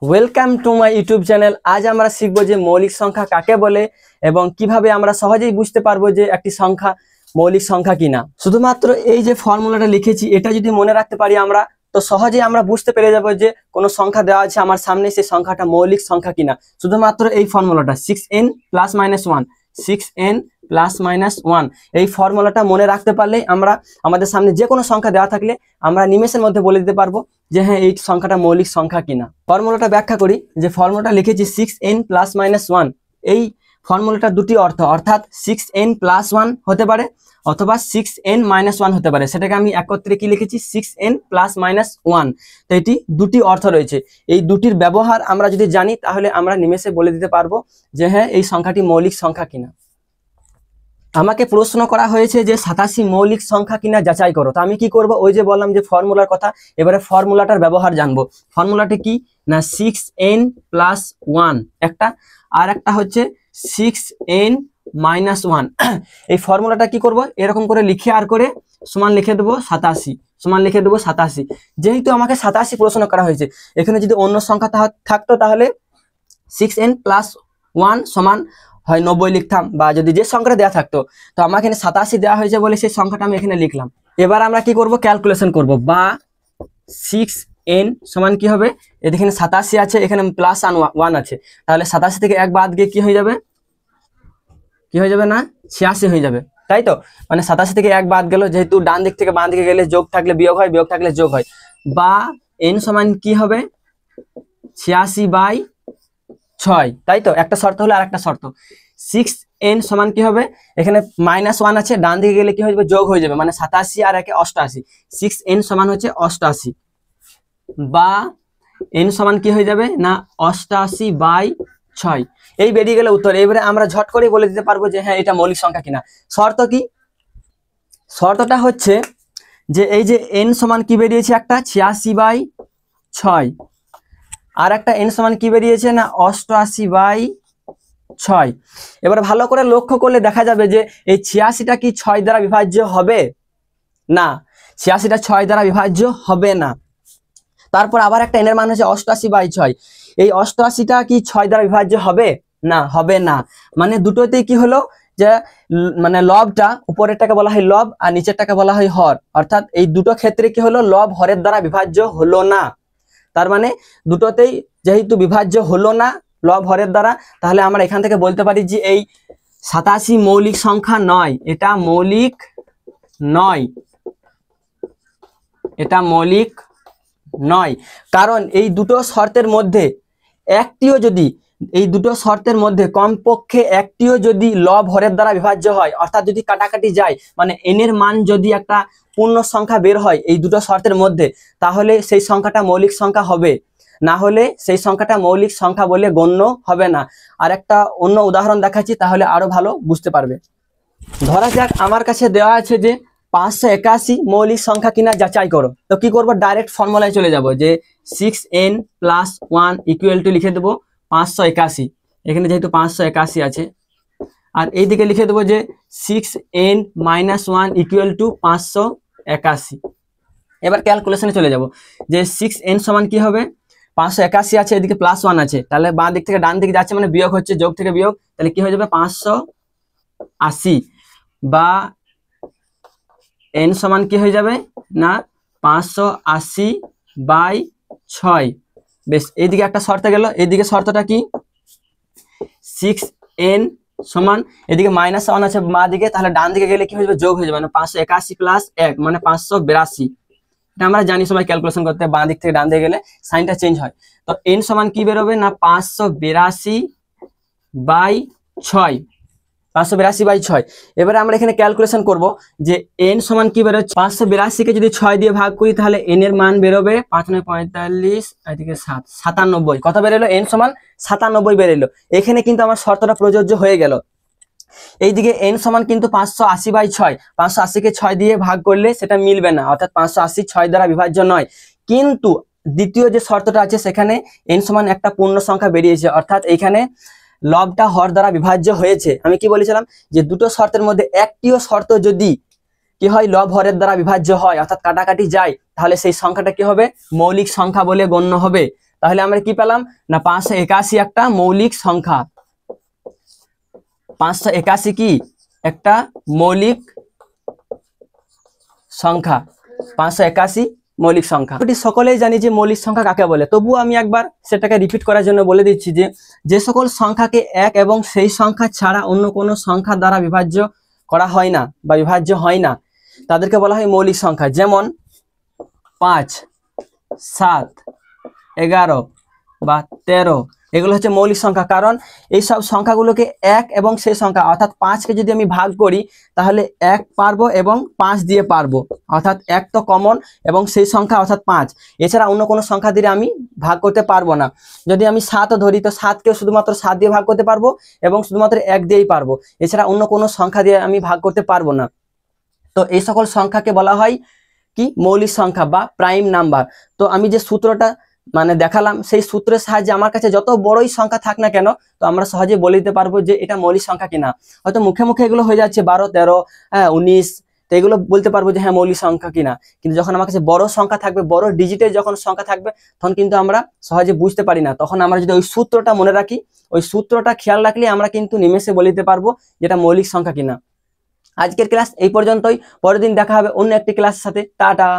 Welcome to my YouTube channel. আজ আমরা শিখব যে মৌলিক সংখ্যা কাকে বলে এবং কিভাবে আমরা সহজেই বুঝতে পারবো যে একটি সংখ্যা মৌলিক সংখ্যা কিনা। শুধুমাত্র এই যে ফর্মুলাটা লিখেছি এটা যদি মনে রাখতে পারি আমরা, তো সহজেই আমরা বুঝতে পেরে যাবো যে কোনো সংখ্যা দেওয়া আছে আমার সামনে, সেই সংখ্যাটা মৌলিক সংখ্যা কিনা। শুধুমাত্র এই ফর্মুলাটা 6n + -1 6n + -1 এই ফর্মুলাটা মনে রাখতে পারলেই আমরা আমাদের সামনে যে কোনো সংখ্যা দেওয়া থাকলে আমরা নিমেষের মধ্যে বলে দিতে পারবো যে হ্যাঁ এই সংখ্যাটা মৌলিক সংখ্যা কিনা। ফর্মুলাটা ব্যাখ্যা করি। যে ফর্মুলাটা লিখেছি 6n + -1, এই ফর্মুলাটা দুটি অর্থ, অর্থাৎ 6n + 1 হতে পারে অথবা 6n - 1 হতে পারে। সেটাকে আমি একত্রে কি লিখেছি 6n + -1। তো এটি দুটি অর্থ রয়েছে। এই দুটির ব্যবহার আমরা যদি জানি তাহলে আমরা নিমেষে বলে দিতে পারবো যে হ্যাঁ এই সংখ্যাটি মৌলিক সংখ্যা কিনা। আমাকে প্রশ্ন করা হয়েছে যে 87 মৌলিক সংখ্যা কিনা যাচাই করো। তো আমি কি করব, ওই যে বললাম যে ফর্মুলার কথা, এবারে ফর্মুলাটার ব্যবহার জানবো। ফর্মুলাটি কি না 6n + 1 একটা, আর একটা হচ্ছে 6n - 1। এই ফর্মুলাটা কি করব, এরকম করে লিখে আর করে সমান লিখে দেবো 87, সমান লিখে দেবো 87। যেহেতু আমাকে 87 প্রশ্ন করা হয়েছে, এখানে যদি অন্য সংখ্যা থাকতো তাহলে 6n + 1 সমান হয় 90 লিখতাম, বা যদি যে সংখ্যাটা দেওয়া থাকতো। তো আমার এখানে 87 দেওয়া হয়েছে বলে সেই সংখ্যাটা আমি এখানে লিখলাম। এবার আমরা কি করব, ক্যালকুলেশন করব। বা 6n সমান কি হবে, এখানে 87 আছে, এখানে +1 আছে, তাহলে 87 থেকে 1 বাদ গিয়ে কি হয়ে যাবে, কি হয়ে যাবে না 86 হয়ে যাবে, তাই তো। মানে 87 থেকে 1 বাদ গেল, যেহেতু ডান দিক থেকে বাম দিকে গেলে যোগ থাকলে বিয়োগ হয়, বিয়োগ থাকলে যোগ হয়। বা n সমান কি হবে 86/6, তাই তো। একটা শর্ত হলো আর একটা শর্ত। 6n সমান কি হবে, এখানে -1 আছে, ডান দিকে গেলে কি হয়ে যাবে, যোগ হয়ে যাবে, মানে 87 আর 1 88। 6n সমান হচ্ছে 88, বা n সমান কি হয়ে যাবে না 88/6। এই বেরিয়ে গেলে উত্তর। এবারে আমরা ঝট করে বলে দিতে পারবো যে হ্যাঁ এটা মৌলিক সংখ্যা কিনা। শর্ত কি, শর্তটা হচ্ছে যে এই যে n সমান কি বেরিয়েছে, একটা 86/6, আর একটা n সমান কি বেরিয়েছে না 88/6। এবার ভালো করে লক্ষ্য করলে দেখা যাবে যে এই 86টা কি 6 দ্বারা বিভাজ্য হবে না, 86টা 6 দ্বারা বিভাজ্য হবে না। তারপর আবার একটা n এর মান হচ্ছে 88/6, এই 88টা কি 6 দ্বারা বিভাজ্য হবে না, হবে না। মানে দুটোতেই কি হলো যে মানে লবটা, উপরেরটাকে বলা হয় লব আর নিচেরটাকে বলা হয় হর, অর্থাৎ এই দুটো ক্ষেত্রে কি হলো, লব হরের দ্বারা বিভাজ্য হলো না। তার মানে দুটোতেই যেহেতু বিভাজ্য হলো না লব হরের দ্বারা, তাহলে আমরা এখান থেকে বলতে পারি যে এই 87 মৌলিক সংখ্যা নয়, এটা মৌলিক নয়, এটা মৌলিক নয়। কারণ এই দুটো শর্তের মধ্যে একটিও যদি, এই দুটো শর্তের মধ্যে কমপক্ষে একটিও যদি লব হরের দ্বারা বিভাজ্য হয়, অর্থাৎ যদি কাটাকাটি যায়, মানে n এর মান যদি একটা পূর্ণ সংখ্যা বের হয় এই দুটো শর্তের মধ্যে, তাহলে সেই সংখ্যাটা মৌলিক সংখ্যা হবে, না হলে সেই সংখ্যাটা মৌলিক সংখ্যা বলে গণ্য হবে না। আর একটা অন্য উদাহরণ দেখাচ্ছি, তাহলে আরো ভালো বুঝতে পারবে। ধরা যাক আমার কাছে দেওয়া আছে যে 581 মৌলিক সংখ্যা কিনা যাচাই করো। তো কি করব, ডাইরেক্ট ফর্মুলায় চলে যাব যে 6n + 1 = লিখে দেবো 581, এখানে যেহেতু 581 আছে, আর এইদিকে লিখে দেবো যে 6n - 1 = 581। এবার ক্যালকুলেশনে চলে যাব যে 6n সমান কি হবে, 581 আছে, এদিকে +1 আছে, তাহলে বাঁ দিক থেকে ডান দিকে যাচ্ছে মানে বিয়োগ হচ্ছে, যোগ থেকে বিয়োগ, তাহলে কি হয়ে যাবে 580, বা n সমান কি হয়ে যাবে না 580/6। বেশ, এইদিকে একটা শর্ত গেল। এইদিকে শর্তটা কি, 6n সমান, এদিকে -1 আছে বাঁ দিকে, তাহলে ডান দিকে গেলে কি হয়ে যাবে, যোগ হয়ে যাবে, মানে 581 + 1 মানে 582। এটা আমরা জানি সবাই ক্যালকুলেশন করতে, বাঁ দিক থেকে ডান দিকে গেলে সাইনটা চেঞ্জ হয়। তো n সমান কি বেরোবে না 582/6, 582/6। এবারে আমরা এখানে ক্যালকুলেশন করব যে n সমান কি বেরোচ্ছে, 582 কে যদি 6 দিয়ে ভাগ করি তাহলে n এর মান বেরোবে 5 9 45, এদিকে 7 97। কত বেরোলো, n সমান 97 বেরোলো। এখানে কিন্তু আমার শর্তটা প্রযোজ্য হয়ে গেল। এইদিকে n সমান কিন্তু 580/6, 580 কে 6 দিয়ে ভাগ করলে সেটা মিলবে না, অর্থাৎ 580 6 দ্বারা বিভাজ্য নয়। কিন্তু দ্বিতীয় যে শর্তটা আছে সেখানে n সমান একটা পূর্ণ সংখ্যা বেরিয়েছে, অর্থাৎ এখানে লবটা হর দ্বারা বিভাজ্য হয়েছে। আমি কি বলেছিলাম যে দুটো শর্তের মধ্যে একটিও শর্ত যদি কি হয়, লব হরের দ্বারা বিভাজ্য হয়, অর্থাৎ কাটাকাটি যায়, তাহলে সেই সংখ্যাটা কি হবে, মৌলিক সংখ্যা বলে গণ্য হবে। তাহলে আমরা কি পেলাম না 581 একটা মৌলিক সংখ্যা। 581 কি একটা মৌলিক সংখ্যা, 581 মৌলিক সংখ্যা। এটি সকলেই জানি যে মৌলিক সংখ্যা কাকে বলে, তবুও আমি একবার সেটাকে রিপিট করার জন্য বলে দিচ্ছি যে যে সকল সংখ্যাকে এক এবং সেই সংখ্যা ছাড়া অন্য কোনো সংখ্যা দ্বারা বিভাজ্য করা হয় না বা বিভাজ্য হয় না তাদেরকে বলা হয় মৌলিক সংখ্যা। যেমন 5, 7, 11 বা 13 এগুলো হচ্ছে মৌলিক সংখ্যা। কারণ এই সব সংখ্যাগুলোকে এক এবং সেই সংখ্যা অর্থাৎ 5কে যদি আমি ভাগ করি তাহলে 1 পারবো এবং 5 দিয়ে পারবো, অর্থাৎ 1 তো কমন এবং সেই সংখ্যা অর্থাৎ 5, এছাড়া অন্য কোনো সংখ্যা দিয়ে আমি ভাগ করতে পারবো না। যদি আমি 7ও ধরি তো 7কেও শুধুমাত্র 7 দিয়ে ভাগ করতে পারবো এবং শুধুমাত্র 1 দিয়েই পারবো, এছাড়া অন্য কোনো সংখ্যা দিয়ে আমি ভাগ করতে পারবো না। তো এই সকল সংখ্যাকে বলা হয় কি মৌলিক সংখ্যা বা প্রাইম নাম্বার। তো আমি যে সূত্রটা মানে দেখালাম সেই সূত্রের সাহায্যে আমার কাছে যত বড়ই সংখ্যা থাক না কেন তো আমরা সহজে বলে দিতে পারবো যে এটা মৌলিক সংখ্যা কিনা। হয়তো মুখে মুখে এগুলো হয়ে যাচ্ছে 12, 13, 19, তো এগুলো বলতে পারবো যে হ্যাঁ মৌলিক সংখ্যা কিনা, কিন্তু যখন আমার কাছে বড় সংখ্যা থাকবে, বড় ডিজিটের যখন সংখ্যা থাকবে তখন কিন্তু আমরা সহজে বুঝতে পারি না। তখন আমরা যদি ওই সূত্রটা মনে রাখি, ওই সূত্রটা খেয়াল রাখলে আমরা কিন্তু নিমেষে বলে দিতে পারবো যেটা মৌলিক সংখ্যা কিনা। আজকের ক্লাস এই পর্যন্তই, পরের দিন দেখা হবে অন্য একটি ক্লাসের সাথে। টাটা।